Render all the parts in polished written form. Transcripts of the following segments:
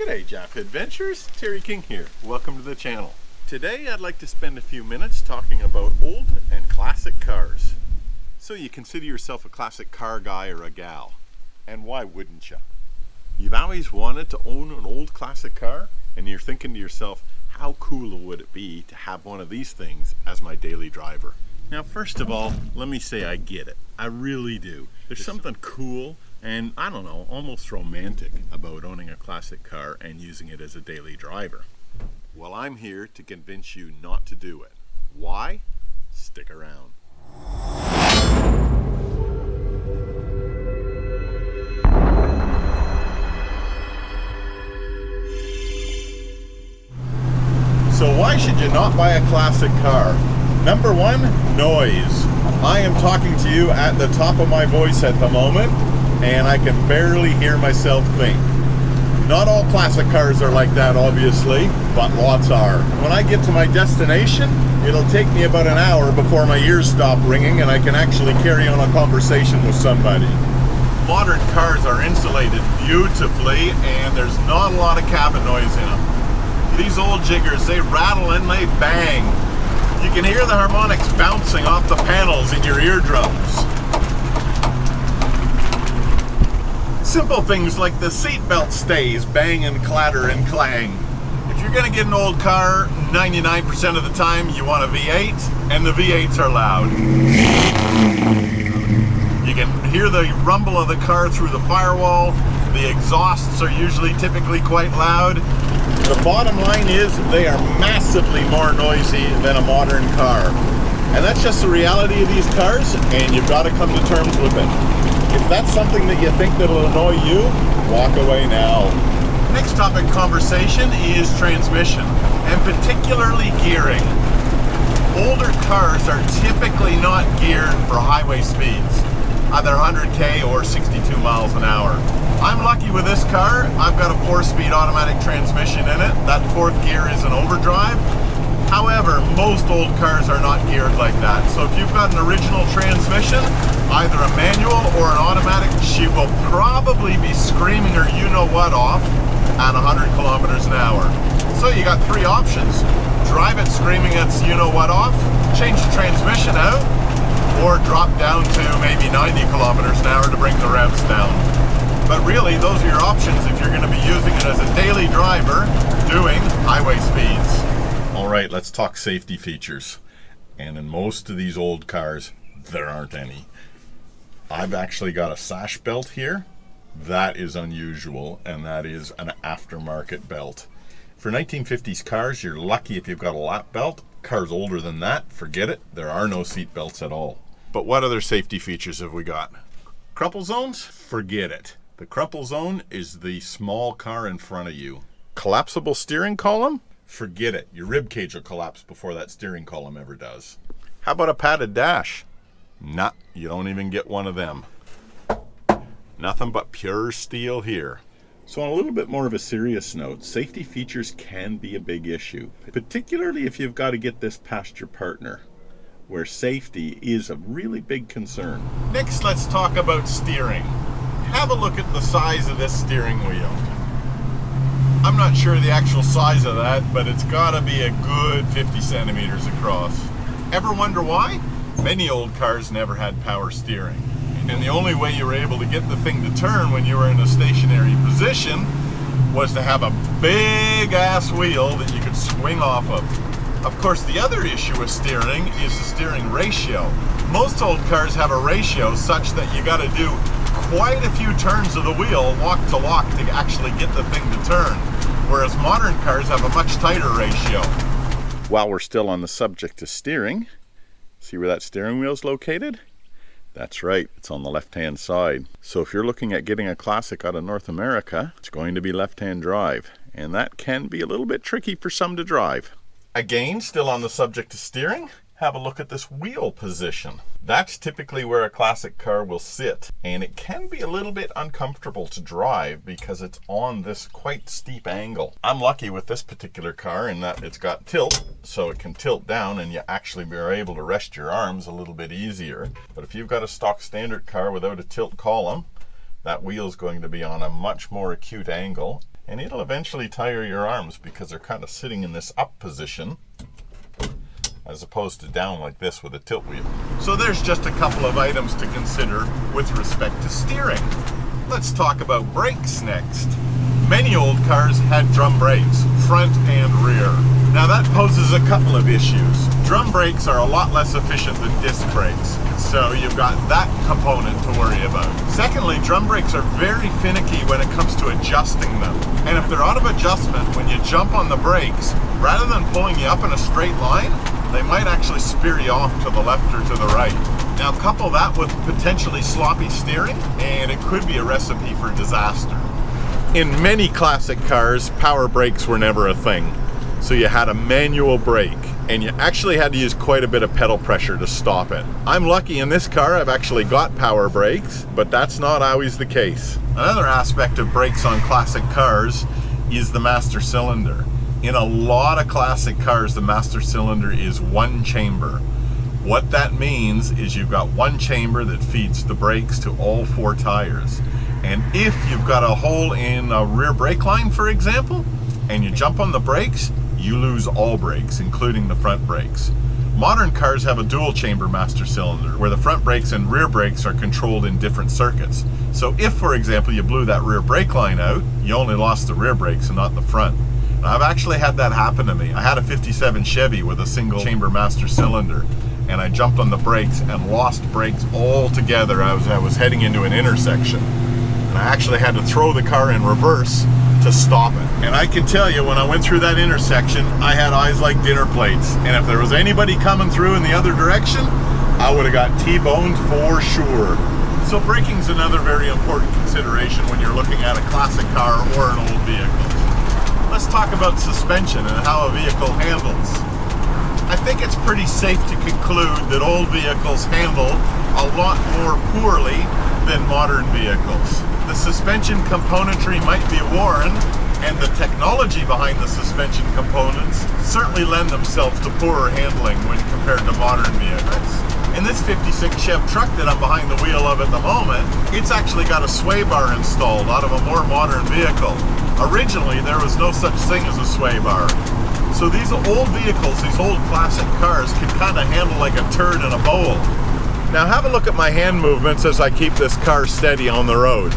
G'day Jap Adventures, Terry King here. Welcome to the channel. Today I'd like to spend a few minutes talking about old and classic cars. So you consider yourself a classic car guy or a gal, and why wouldn't you? You've always wanted to own an old classic car, and you're thinking to yourself, how cool would it be to have one of these things as my daily driver? Now first of all, let me say I get it. I really do. There's something cool and, I don't know, almost romantic about owning a classic car and using it as a daily driver. Well, I'm here to convince you not to do it. Why? Stick around. So why should you not buy a classic car? Number one, noise. I am talking to you at the top of my voice at the moment, and I can barely hear myself think. Not all classic cars are like that, obviously, but lots are. When I get to my destination, it'll take me about an hour before my ears stop ringing and I can actually carry on a conversation with somebody. Modern cars are insulated beautifully, and there's not a lot of cabin noise in them. These old jiggers, they rattle and they bang. You can hear the harmonics bouncing off the panels in your eardrums. Simple things like the seatbelt stays bang and clatter and clang. If you're going to get an old car, 99% of the time you want a V8, and the V8s are loud. You can hear the rumble of the car through the firewall. The exhausts are typically quite loud. The bottom line is they are massively more noisy than a modern car. And that's just the reality of these cars, and you've got to come to terms with it. If that's something that you think that'll annoy you, walk away now. Next topic conversation is transmission, and particularly gearing. Older cars are typically not geared for highway speeds, either 100k or 62 miles an hour. I'm lucky with this car. I've got a 4-speed automatic transmission in it. That fourth gear is an overdrive. However, most old cars are not geared like that. So if you've got an original transmission, either a manual or an automatic, she will probably be screaming her you-know-what off at 100 kilometers an hour. So you got three options. Drive it screaming its you-know-what off, change the transmission out, or drop down to maybe 90 kilometers an hour to bring the revs down. But really, those are your options if you're going to be using it as a daily driver doing highway speeds. All right, let's talk safety features. And in most of these old cars, there aren't any. I've actually got a sash belt here. That is unusual, and that is an aftermarket belt. For 1950s cars, you're lucky if you've got a lap belt. Cars older than that, forget it. There are no seat belts at all. But what other safety features have we got? Crumple zones? Forget it. The crumple zone is the small car in front of you. Collapsible steering column? Forget it. Your rib cage will collapse before that steering column ever does. How about a padded dash? Nah, you don't even get one of them. Nothing but pure steel here. So on a little bit more of a serious note, safety features can be a big issue, particularly if you've got to get this past your partner, where safety is a really big concern. Next, let's talk about steering. Have a look at the size of this steering wheel. I'm not sure the actual size of that, but it's gotta be a good 50 centimeters across. Ever wonder why? Many old cars never had power steering. And the only way you were able to get the thing to turn when you were in a stationary position was to have a big ass wheel that you could swing off of. Of course, the other issue with steering is the steering ratio. Most old cars have a ratio such that you gotta do quite a few turns of the wheel, lock to lock, to actually get the thing to turn. Whereas modern cars have a much tighter ratio. While we're still on the subject of steering, see where that steering wheel is located? That's right, it's on the left-hand side. So if you're looking at getting a classic out of North America, it's going to be left-hand drive. And that can be a little bit tricky for some to drive. Again, still on the subject of steering, have a look at this wheel position. That's typically where a classic car will sit, and it can be a little bit uncomfortable to drive because it's on this quite steep angle. I'm lucky with this particular car in that it's got tilt, so it can tilt down and you actually are able to rest your arms a little bit easier. But if you've got a stock standard car without a tilt column, That wheel's going to be on a much more acute angle, and it'll eventually tire your arms because they're kind of sitting in this up position as opposed to down like this with a tilt wheel. So there's just a couple of items to consider with respect to steering. Let's talk about brakes next. Many old cars had drum brakes, front and rear. Now that poses a couple of issues. Drum brakes are a lot less efficient than disc brakes, so you've got that component to worry about. Secondly, drum brakes are very finicky when it comes to adjusting them. And if they're out of adjustment, when you jump on the brakes, rather than pulling you up in a straight line, they might actually spear you off to the left or to the right. Now couple that with potentially sloppy steering, and it could be a recipe for disaster. In many classic cars, power brakes were never a thing. So you had a manual brake, and you actually had to use quite a bit of pedal pressure to stop it. I'm lucky in this car I've actually got power brakes, but that's not always the case. Another aspect of brakes on classic cars is the master cylinder. In a lot of classic cars, the master cylinder is one chamber. What that means is you've got one chamber that feeds the brakes to all four tires. And if you've got a hole in a rear brake line, for example, and you jump on the brakes, you lose all brakes, including the front brakes. Modern cars have a dual chamber master cylinder, where the front brakes and rear brakes are controlled in different circuits. So if, for example, you blew that rear brake line out, you only lost the rear brakes and not the front. And I've actually had that happen to me. I had a 57 Chevy with a single chamber master cylinder, and I jumped on the brakes and lost brakes altogether as I was heading into an intersection. And I actually had to throw the car in reverse to stop it. And I can tell you, when I went through that intersection, I had eyes like dinner plates. And if there was anybody coming through in the other direction, I would have got T-boned for sure. So braking's another very important consideration when you're looking at a classic car or an old vehicle. Let's talk about suspension and how a vehicle handles. I think it's pretty safe to conclude that old vehicles handle a lot more poorly than modern vehicles. The suspension componentry might be worn, and the technology behind the suspension components certainly lend themselves to poorer handling when compared to modern vehicles. In this 56 Chev truck that I'm behind the wheel of at the moment, it's actually got a sway bar installed out of a more modern vehicle. Originally, there was no such thing as a sway bar. So these old vehicles, these old classic cars, can kind of handle like a turd in a bowl. Now have a look at my hand movements as I keep this car steady on the road.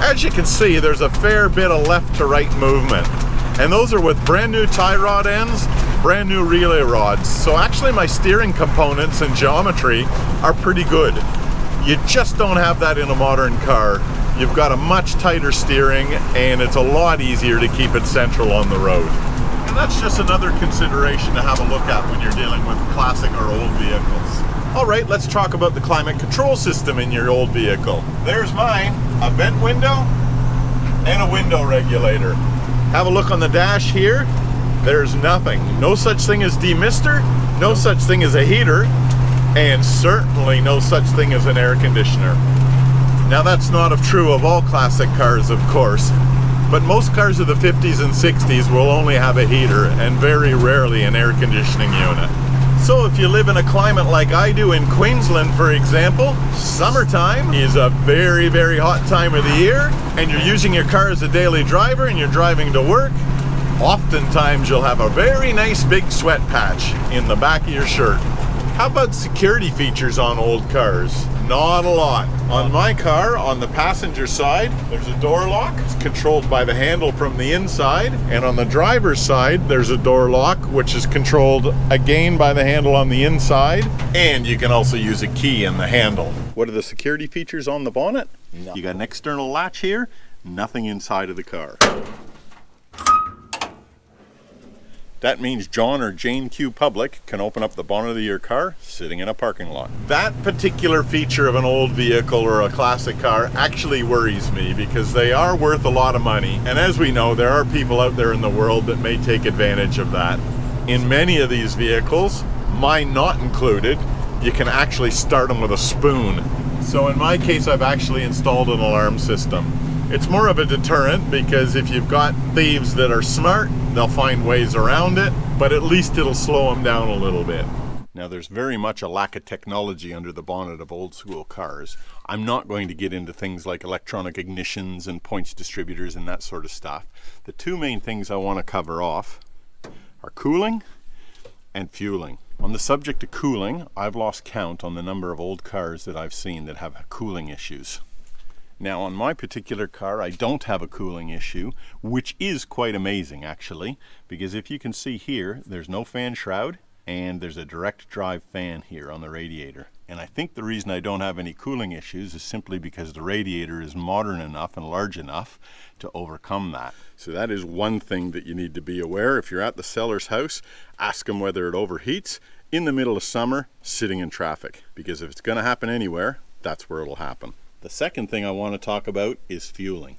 As you can see, there's a fair bit of left to right movement. And those are with brand new tie rod ends, brand new relay rods. So actually my steering components and geometry are pretty good. You just don't have that in a modern car. You've got a much tighter steering, and it's a lot easier to keep it central on the road. And that's just another consideration to have a look at when you're dealing with classic or old vehicles. All right, let's talk about the climate control system in your old vehicle. There's mine, a vent window and a window regulator. Have a look on the dash here. There's nothing. No such thing as demister, no such thing as a heater, and certainly no such thing as an air conditioner. Now that's not true of all classic cars, of course, but most cars of the 50s and 60s will only have a heater and very rarely an air conditioning unit. So if you live in a climate like I do in Queensland, for example, summertime is a very, very hot time of the year, and you're using your car as a daily driver and you're driving to work, oftentimes you'll have a very nice big sweat patch in the back of your shirt. How about security features on old cars? Not a lot. On my car, on the passenger side, there's a door lock. It's controlled by the handle from the inside. And on the driver's side, there's a door lock, which is controlled again by the handle on the inside. And you can also use a key in the handle. What are the security features on the bonnet? No. You got an external latch here, nothing inside of the car. That means John or Jane Q. Public can open up the bonnet of your car sitting in a parking lot. That particular feature of an old vehicle or a classic car actually worries me because they are worth a lot of money. And as we know, there are people out there in the world that may take advantage of that. In many of these vehicles, mine not included, you can actually start them with a spoon. So in my case, I've actually installed an alarm system. It's more of a deterrent because if you've got thieves that are smart, they'll find ways around it, but at least it'll slow them down a little bit. Now there's very much a lack of technology under the bonnet of old school cars. I'm not going to get into things like electronic ignitions and points distributors and that sort of stuff. The two main things I want to cover off are cooling and fueling. On the subject of cooling, I've lost count on the number of old cars that I've seen that have cooling issues. Now on my particular car, I don't have a cooling issue, which is quite amazing actually, because if you can see here, there's no fan shroud and there's a direct drive fan here on the radiator. And I think the reason I don't have any cooling issues is simply because the radiator is modern enough and large enough to overcome that. So that is one thing that you need to be aware. If you're at the seller's house, ask them whether it overheats in the middle of summer sitting in traffic, because if it's going to happen anywhere, that's where it'll happen. The second thing I want to talk about is fueling.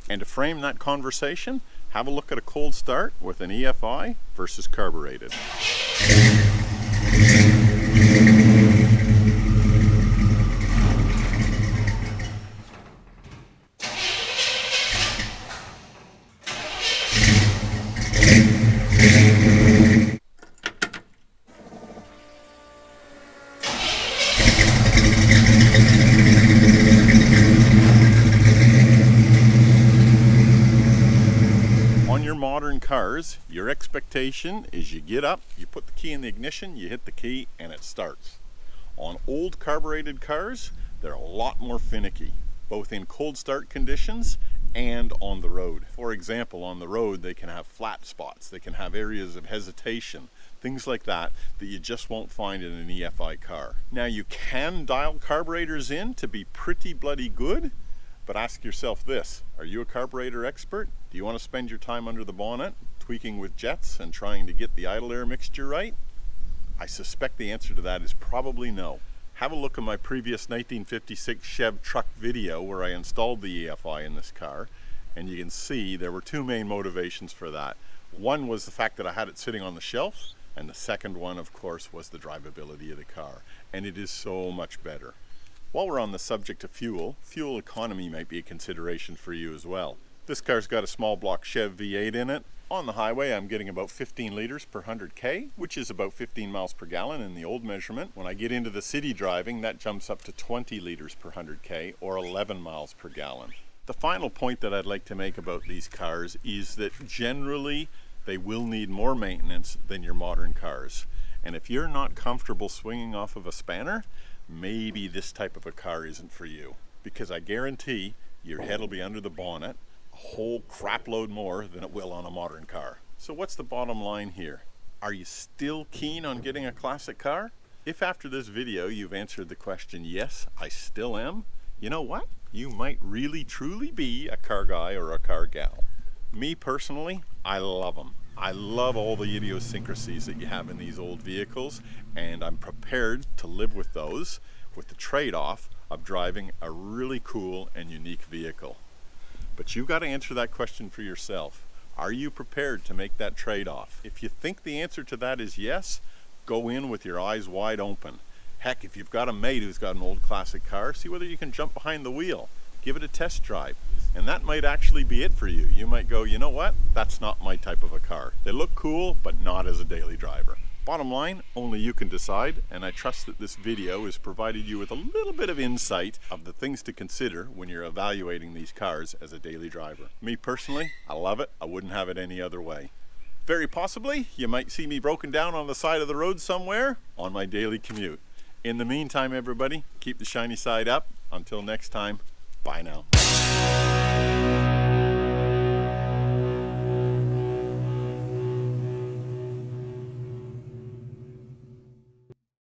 And to frame that conversation, have a look at a cold start with an EFI versus carbureted. Modern cars, your expectation is you get up, you put the key in the ignition, you hit the key, and it starts. On old carbureted cars, they're a lot more finicky, both in cold start conditions and on the road. For example, on the road they can have flat spots, they can have areas of hesitation, things like that that you just won't find in an EFI car. Now you can dial carburetors in to be pretty bloody good, but ask yourself this, are you a carburetor expert? Do you want to spend your time under the bonnet, tweaking with jets and trying to get the idle air mixture right? I suspect the answer to that is probably no. Have a look at my previous 1956 Chev truck video where I installed the EFI in this car, and you can see there were two main motivations for that. One was the fact that I had it sitting on the shelf, and the second one, of course, was the drivability of the car, and it is so much better. While we're on the subject of fuel, fuel economy might be a consideration for you as well. This car's got a small block Chev V8 in it. On the highway, I'm getting about 15 liters per 100K, which is about 15 miles per gallon in the old measurement. When I get into the city driving, that jumps up to 20 liters per 100K, or 11 miles per gallon. The final point that I'd like to make about these cars is that generally they will need more maintenance than your modern cars. And if you're not comfortable swinging off of a spanner, maybe this type of a car isn't for you, because I guarantee your head will be under the bonnet a whole crap load more than it will on a modern car. So what's the bottom line here? Are you still keen on getting a classic car? If after this video you've answered the question, yes, I still am, you know what? You might really truly be a car guy or a car gal. Me personally, I love them. I love all the idiosyncrasies that you have in these old vehicles, and I'm prepared to live with those with the trade-off of driving a really cool and unique vehicle. But you've got to answer that question for yourself. Are you prepared to make that trade-off? If you think the answer to that is yes, go in with your eyes wide open. Heck, if you've got a mate who's got an old classic car, see whether you can jump behind the wheel. Give it a test drive. And that might actually be it for you. You might go, you know what? That's not my type of a car. They look cool, but not as a daily driver. Bottom line, only you can decide, and I trust that this video has provided you with a little bit of insight of the things to consider when you're evaluating these cars as a daily driver. Me personally, I love it. I wouldn't have it any other way. Very possibly, you might see me broken down on the side of the road somewhere on my daily commute. In the meantime, everybody, keep the shiny side up. Until next time, bye now.